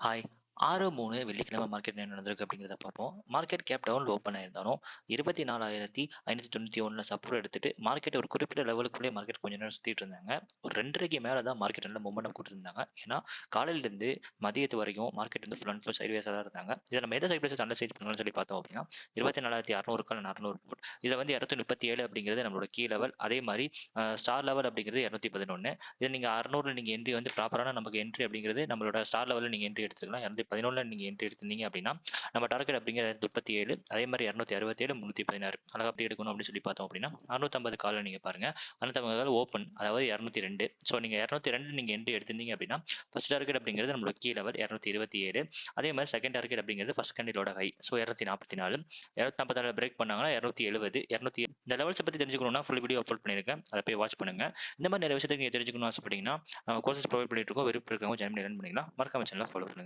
Hi. 6/3 வெள்ளிக்கிழமை market என்ன நடந்திருக்கு அப்படிங்கிறத பார்ப்போம். மார்க்கெட் கேப் டவுன்ல ஓப்பன் ஆயிருந்தாலும் 24,591 சப்போர்ட் எடுத்துட்டு மார்க்கெட் ஒரு குறிப்பிட்ட லெவலுக்குள்ளே மார்க்கெட் கொஞ்ச நேரம் சுத்திட்டு இருந்தாங்க. ஒரு 2:30க்கு மேல தான் மார்க்கெட் நல்ல மொமெண்டம் குடுத்திருந்தாங்க. ஏன்னா, காலையில இருந்து மதியத்து வரைக்கும் மார்க்கெட் வந்து ஃபுல் அண்ட் ஃபுல் சைட்வேஸா தான் இருந்தாங்க. இத நம்ம எத சைட்வேஸ் அனலைஸ் பண்ணலாம்னு சொல்லி பார்த்தோம் அப்படின்னா, 24,600க்கு 400 புட். இதுல வந்து 237 அப்படிங்கிறது நம்மளோட கீ லெவல். அதே மாரி ஸ்டார் லெவல் அப்படிங்கிறது 211. இத நீங்க 600ல நீங்க என்ட்ரி வந்து ப்ராப்பரான நமக்கு என்ட்ரி அப்படிங்கிறது நம்மளோட ஸ்டார் லெவல்ல நீங்க என்ட்ரி எடுத்துக்கலாம். 211ல நீங்க என்ட்ரி எடுத்திருந்தீங்க அப்படின்னா, நம்ம டார்கெட் அப்படிங்கிறது 237, அதே மாரி 267, 316 அழகா எப்படி எடுக்கணும் அப்படின்னு சொல்லி பார்த்தோம் அப்படின்னா, 650 கால்ல நீங்க பாருங்க. 650 கால் ஓப்பன், அதாவது 202. ஸோ நீங்க 202 நீங்க என்ட்ரி எடுத்திருந்தீங்க அப்படின்னா, ஃபர்ஸ்ட் டார்கெட் அப்படிங்கிறது நம்மளோட கீ லெவல் 227. அதே மாரி செகண்ட் டார்கெட் அப்படிங்கிறது ஃபர்ஸ்ட் கேண்டிலோட ஹை. ஸோ 244. 244 பிரேக் பண்ணாங்கன்னா 270, 200. இந்த லெவல்ஸை பத்தி தெரிஞ்சுக்கணும்னா ஃபுல் வீடியோ அப்லோட் பண்ணியிருக்கேன். அதை போய் வாட்ச் பண்ணுங்க. இந்த மாதிரி நிறைய விஷயத்துக்கு நீங்க தெரிஞ்சுக்கணும்னு ஆசைப்பட்டீங்கன்னா, நம்ம கோர்சஸ் ப்ரொவைட் பண்ணிட்டு இருக்கோம். விருப்பம் இருக்கவங்க ஜாயின் பண்ணி லேர்ன் பண்ணிக்கலாம். மறக்காம சேனலை ஃபாலோ பண்ணுங்க.